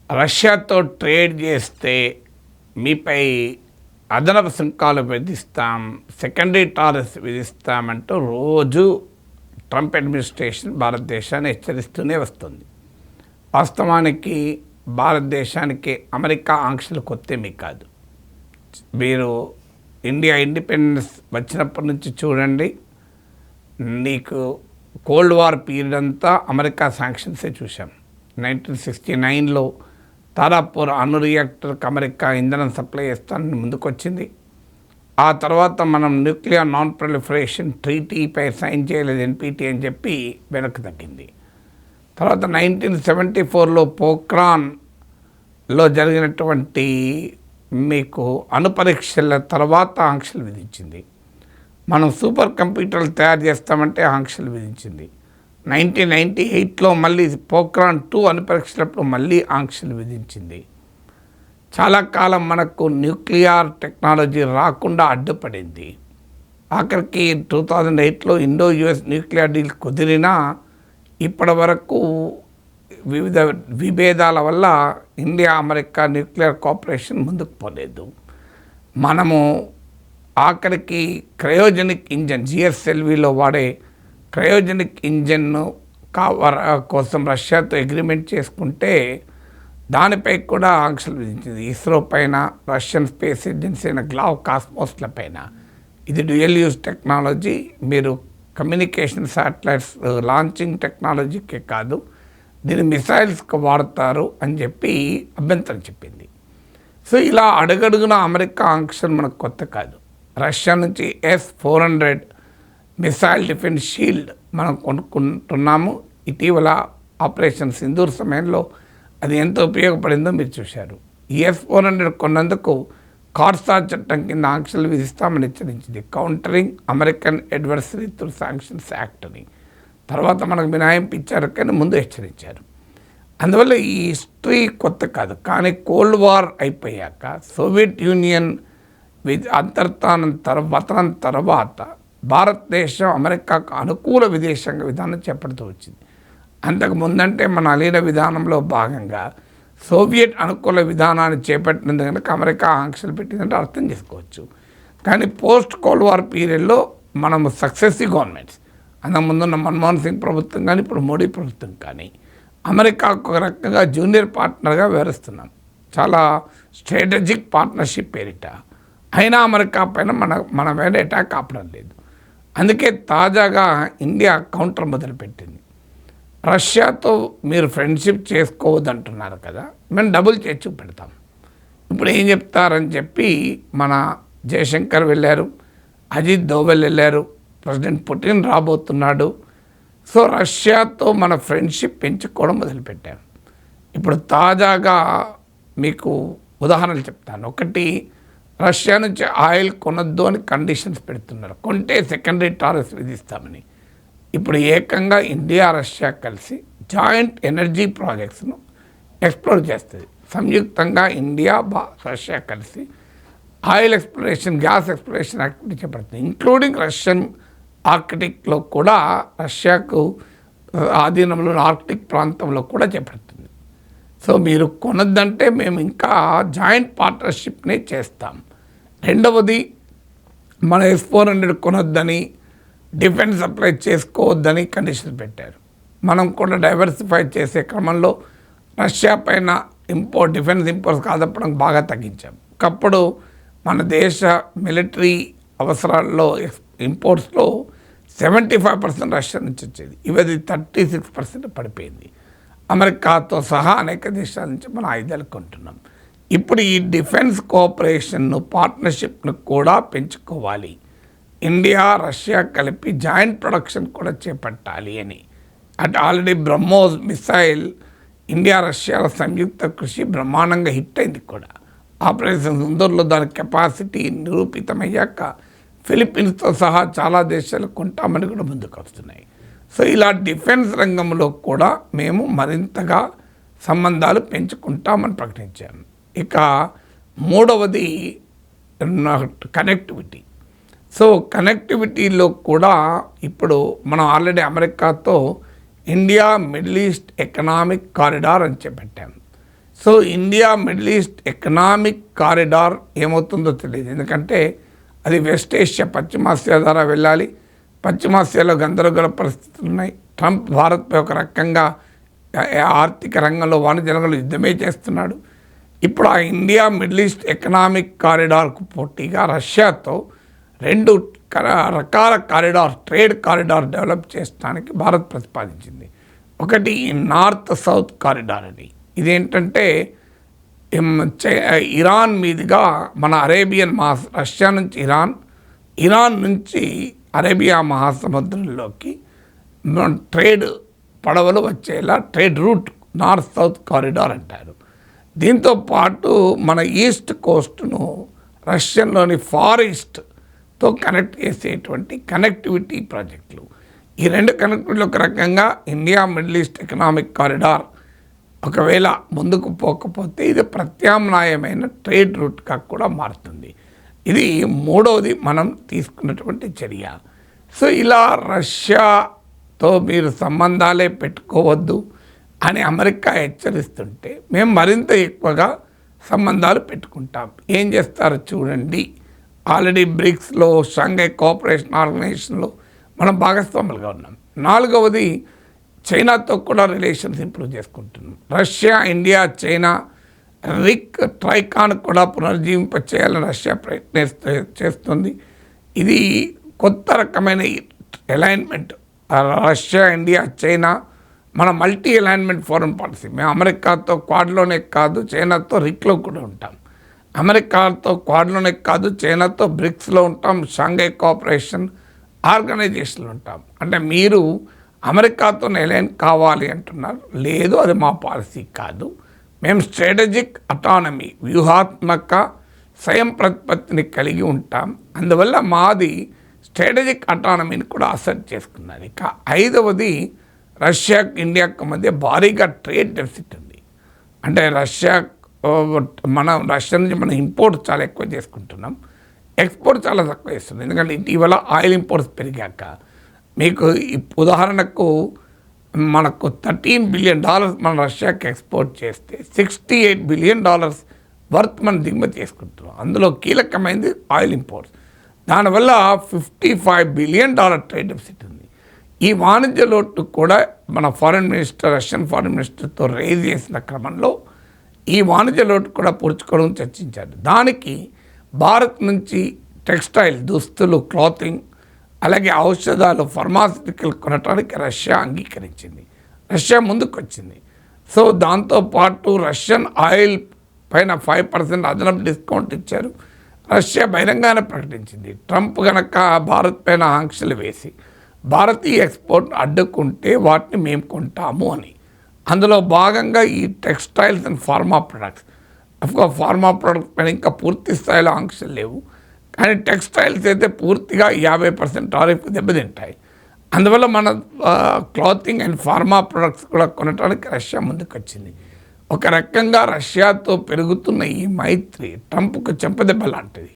రష్యాతో ట్రేడ్ చేస్తే మీపై అదనపు సుంకాలు విధిస్తాం, సెకండరీ టారిఫ్స్ విధిస్తామంటూ రోజు ట్రంప్ అడ్మినిస్ట్రేషన్ భారతదేశాన్ని హెచ్చరిస్తూనే వస్తుంది. వాస్తవానికి భారతదేశానికి అమెరికా ఆంక్షలు కొత్తేమీ కాదు. మీరు ఇండియా ఇండిపెండెన్స్ వచ్చినప్పటి నుంచి చూడండి, నీకు కోల్డ్ వార్ పీరియడ్ అంతా అమెరికా శాంక్షన్సే చూసాం. 1969లో తారాపూర్ అణు రియాక్టర్కి అమెరికా ఇంధనం సప్లై చేస్తానని ముందుకొచ్చింది. ఆ తర్వాత మనం న్యూక్లియర్ నాన్ ప్రొలిఫరేషన్ ట్రీటీపై సైన్ చేయలేదు, ఎన్పిటి అని చెప్పి వెనక్కి తగ్గింది. తర్వాత 1974లో పోఖ్రాన్లో జరిగినటువంటి మీకు అణు పరీక్షల తర్వాత ఆంక్షలు విధించింది. మనం సూపర్ కంప్యూటర్లు తయారు చేస్తామంటే ఆంక్షలు విధించింది. 1998లో మళ్ళీ పోఖ్రాన్ 2 అణు పరీక్షలప్పుడు మళ్ళీ ఆంక్షలు విధించింది. చాలా కాలం మనకు న్యూక్లియర్ టెక్నాలజీ రాకుండా అడ్డుపడింది. ఆఖరికి 2008లో ఇండో యుఎస్ న్యూక్లియర్ డీల్ కుదిరినా ఇప్పటి వరకు వివిధ విభేదాల వల్ల ఇండియా అమెరికా న్యూక్లియర్ కోఆపరేషన్ ముందుకు పోలేదు. మనము ఆఖరికి క్రయోజనిక్ ఇంజన్ జిఎస్ఎల్విలో వాడే క్రయోజనిక్ ఇంజన్ కోసం రష్యాతో అగ్రిమెంట్ చేసుకుంటే దానిపై కూడా ఆంక్షలు విధించింది. ఇస్రో పైన, రష్యన్ స్పేస్ ఏజెన్సీ అయిన గ్లావ్ కాస్మోస్ల పైన. ఇది డ్యూయల్ యూజ్ టెక్నాలజీ, మీరు కమ్యూనికేషన్ శాటిలైట్స్ లాంచింగ్ టెక్నాలజీకే కాదు, దీన్ని మిసైల్స్కి వాడతారు అని చెప్పి అభ్యంతరం చెప్పింది. సో ఇలా అడుగడుగున అమెరికా ఆంక్షలు మనకు కొత్త కాదు. రష్యా నుంచి S-400 మిసైల్ డిఫెన్స్ షీల్డ్ మనం కొనుక్కుంటున్నాము. ఇటీవల ఆపరేషన్ సింధూర్ సమయంలో అది ఎంత ఉపయోగపడిందో మీరు చూశారు. ఈ S-400 కొన్నందుకు కార్సార్ చట్టం కింద ఆంక్షలు విధిస్తామని హెచ్చరించింది. Countering American adversary through sanctions act అని. తర్వాత మనకు మినహాయింపు ఇచ్చారు, కానీ ముందు హెచ్చరించారు. అందువల్ల ఈ హిస్టరీ కొత్త కాదు. కానీ కోల్డ్ వార్ అయిపోయాక సోవియట్ యూనియన్ అంతర్ధానం పతనం తర్వాత భారతదేశం అమెరికాకు అనుకూల విదేశాంగ విధానం చేపడుతూ వచ్చింది. అంతకు ముందంటే మన అలీన విధానంలో భాగంగా సోవియట్ అనుకూల విధానాన్ని చేపట్టినందు కనుక అమెరికా ఆంక్షలు పెట్టిందంటే అర్థం చేసుకోవచ్చు. కానీ పోస్ట్ కోల్డ్ వార్ పీరియడ్లో మనము సక్సెసివ్ గవర్నమెంట్స్, అంతకుముందున్న మన్మోహన్ సింగ్ ప్రభుత్వం కానీ ఇప్పుడు మోడీ ప్రభుత్వం కానీ అమెరికాకు ఒక రకంగా జూనియర్ పార్ట్నర్గా వ్యవహరిస్తున్నాం. చాలా స్ట్రాటజిక్ పార్ట్నర్షిప్ పేరిట. అయినా అమెరికా పైన మన మీద అటాక్ ఆపడం లేదు. అందుకే తాజాగా ఇండియా కౌంటర్ మొదలుపెట్టింది. రష్యాతో మీరు ఫ్రెండ్షిప్ చేసుకోవద్దంటున్నారు కదా, మేము డబుల్ చేర్చు పెడతాం. ఇప్పుడు ఏం చెప్తారని చెప్పి మన జయశంకర్ వెళ్ళారు, అజిత్ దోవల్ వెళ్ళారు, ప్రెసిడెంట్ పుటిన్ రాబోతున్నాడు. సో రష్యాతో మన ఫ్రెండ్షిప్ పెంచుకోవడం మొదలుపెట్టాం. ఇప్పుడు తాజాగా మీకు ఉదాహరణలు చెప్తాను. ఒకటి, రష్యా నుంచి ఆయిల్ కొనొద్దు అని కండిషన్స్ పెడుతున్నారు. కొంటే సెకండరీ టారిఫ్స్ విధిస్తామని. ఇప్పుడు ఏకంగా ఇండియా రష్యా కలిసి జాయింట్ ఎనర్జీ ప్రాజెక్ట్స్ను ఎక్స్ప్లోర్ చేస్తుంది. సంయుక్తంగా ఇండియా రష్యా కలిసి oil exploration, gas exploration activity చేపడుతుంది. ఇంక్లూడింగ్ రష్యన్ ఆర్కిటిక్లో కూడా, రష్యాకు ఆధీనంలో ఆర్కిటిక్ ప్రాంతంలో కూడా చేపడుతుంది. సో మీరు కొనొద్దంటే మేము ఇంకా జాయింట్ పార్ట్నర్షిప్నే చేస్తాం. రెండవది, మన S-400 కొనొద్దని, డిఫెన్స్ సప్లై చేసుకోవద్దని కండిషన్ పెట్టారు. మనం కూడా డైవర్సిఫై చేసే క్రమంలో రష్యా పైన డిఫెన్స్ ఇంపోర్ట్స్ కాదప్పడం బాగా తగ్గించాం. ఒకప్పుడు మన దేశ మిలిటరీ అవసరాల్లో ఇంపోర్ట్స్లో 75% రష్యా నుంచి వచ్చేది. ఇవది 36% పడిపోయింది. అమెరికాతో సహా అనేక దేశాల నుంచి మనం ఆయుధాలు కొంటున్నాం. ఇప్పుడు ఈ డిఫెన్స్ కోఆపరేషన్ను, పార్ట్నర్షిప్ను కూడా పెంచుకోవాలి. ఇండియా రష్యా కలిపి జాయింట్ ప్రొడక్షన్ కూడా చేపట్టాలి అని. అటు ఆల్రెడీ బ్రహ్మోస్ మిసైల్ ఇండియా రష్యాల సంయుక్త కృషి బ్రహ్మాండంగా హిట్ అయింది కూడా. ఆపరేషన్ సింధూర్లో దాని కెపాసిటీ నిరూపితమయ్యాక ఫిలిప్పీన్స్తో సహా చాలా దేశాలు కొంటామని కూడా ముందుకు వస్తున్నాయి. సో ఇలా డిఫెన్స్ రంగంలో కూడా మేము మరింతగా సంబంధాలు పెంచుకుంటామని ప్రకటించాము. ఇక మూడవది కనెక్టివిటీ. సో కనెక్టివిటీలో కూడా ఇప్పుడు మనం ఆల్రెడీ అమెరికాతో India middle east economic corridor అని చేపట్టాం. So India middle east economic corridor ఏమవుతుందో తెలియదు. ఎందుకంటే అది వెస్ట్ ఏషియా పశ్చిమాసియా ద్వారా వెళ్ళాలి. పశ్చిమాసియాలో గందరగోళ పరిస్థితులు ఉన్నాయి. ట్రంప్ భారత్పై ఒక రకంగా ఆర్థిక రంగంలో వాణిజ్య రంగంలో యుద్ధమే చేస్తున్నాడు. ఇప్పుడు ఆ ఇండియా మిడిల్ ఈస్ట్ ఎకనామిక్ కారిడార్కు పోటీగా రష్యాతో 2 రకాల కారిడార్, ట్రేడ్ కారిడార్ డెవలప్ చేయడానికి భారత్ ప్రతిపాదించింది. ఒకటి నార్త్ సౌత్ కారిడార్ అని. ఇదేంటంటే ఇరాన్ మీదుగా మన రష్యా నుంచి ఇరాన్ నుంచి అరేబియా మహాసముద్రంలోకి ట్రేడ్ పడవలు వచ్చేలా trade route north south corridor అంటారు. దీంతో పాటు మన ఈస్ట్ కోస్ట్ను రష్యన్లోని ఫార్ ఈస్ట్తో కనెక్ట్ చేసేటువంటి కనెక్టివిటీ ప్రాజెక్టులు. ఈ 2 కనెక్టివిటీలు ఒక రకంగా India middle east economic corridor ఒకవేళ ముందుకు పోకపోతే ఇది ప్రత్యామ్నాయమైన ట్రేడ్ రూట్గా కూడా మారుతుంది. ఇది 3వది మనం తీసుకున్నటువంటి చర్య. సో ఇలా రష్యాతో మీరు సంబంధాలే పెట్టుకోవద్దు అని అమెరికా హెచ్చరిస్తుంటే మేము మరింత ఎక్కువగా సంబంధాలు పెట్టుకుంటాం. ఏం చేస్తారో చూడండి. ఆల్రెడీ బ్రిక్స్లో, షాంఘై కోఆపరేషన్ ఆర్గనైజేషన్లో మనం భాగస్వాములుగా ఉన్నాం. 4వది చైనాతో కూడా రిలేషన్స్ ఇంప్రూవ్ చేసుకుంటున్నాం. రష్యా, ఇండియా, చైనా ట్రైకాన్ కూడా పునర్జీవింప చేయాలని రష్యా చేస్తుంది. ఇది కొత్త రకమైన అలైన్మెంట్. రష్యా, ఇండియా, చైనా మన మల్టీ అలైన్మెంట్ ఫారెన్ పాలసీ. మేము అమెరికాతో క్వాడ్లోనే కాదు, చైనాతో రిక్లో కూడా ఉంటాం. అమెరికాతో క్వాడ్లోనే కాదు, చైనాతో బ్రిక్స్లో ఉంటాం, షాంఘై కోఆపరేషన్ ఆర్గనైజేషన్లో ఉంటాం. అంటే మీరు అమెరికాతో అలైన్ కావాలి అంటున్నారు. లేదు, అది మా పాలసీ కాదు. మేము స్ట్రాటజిక్ అటానమీ, వ్యూహాత్మక స్వయం ప్రతిపత్తిని కలిగి ఉంటాం. అందువల్ల మాది స్ట్రాటజిక్ అటానమీని కూడా అసెట్ చేసుకున్నారు. ఇక 5వది రష్యా, ఇండియాకు మధ్య భారీగా ట్రేడ్ డెఫిసిట్ ఉంది. అంటే రష్యా నుంచి మనం ఇంపోర్ట్ చాలా ఎక్కువ చేసుకుంటున్నాం, ఎక్స్పోర్ట్ చాలా తక్కువ చేస్తుంది. ఎందుకంటే ఇటీవల ఆయిల్ ఇంపోర్ట్స్ పెరిగాక మీకు ఉదాహరణకు మనకు $13 బిలియన్ మనం రష్యాకి ఎక్స్పోర్ట్ చేస్తే $68 బిలియన్ వర్త్ మనం దిగుమతి చేసుకుంటున్నాం. అందులో కీలకమైనది ఆయిల్ ఇంపోర్ట్స్. దానివల్ల $55 బిలియన్ ట్రేడ్ డెఫిసిట్ ఉంది. ఈ వాణిజ్య లోటు కూడా మన రష్యన్ ఫారిన్ మినిస్టర్తో రేజ్ చేసిన క్రమంలో ఈ వాణిజ్య లోటు కూడా పూడ్చుకోవడం చర్చించారు. దానికి భారత్ నుంచి టెక్స్టైల్, దుస్తులు, క్లాతింగ్, అలాగే ఔషధాలు, ఫార్మాస్యూటికల్ కొనడానికి రష్యా అంగీకరించింది. రష్యా ముందుకు వచ్చింది. సో దాంతోపాటు రష్యన్ ఆయిల్ పైన 5% అదనపు డిస్కౌంట్ ఇచ్చారు. రష్యా బహిరంగానే ప్రకటించింది ట్రంప్ కనుక భారత్ పైన ఆంక్షలు వేసి భారతీయ ఎక్స్పోర్ట్ అడ్డుకుంటే వాటిని మేము కొంటాము అని. అందులో భాగంగా ఈ textiles and pharma products. Of course pharma products పైన ఇంకా పూర్తి స్థాయిలో ఆంక్షలు లేవు, కానీ టెక్స్టైల్స్ అయితే పూర్తిగా 50% టారిఫ్ దెబ్బతింటాయి. అందువల్ల మన క్లాతింగ్ అండ్ ఫార్మా ప్రొడక్ట్స్ కూడా కొనడానికి రష్యా ముందుకు వచ్చింది. ఒక రకంగా రష్యాతో పెరుగుతున్న ఈ మైత్రి ట్రంప్కు చెంపదెబ్బ లాంటిది.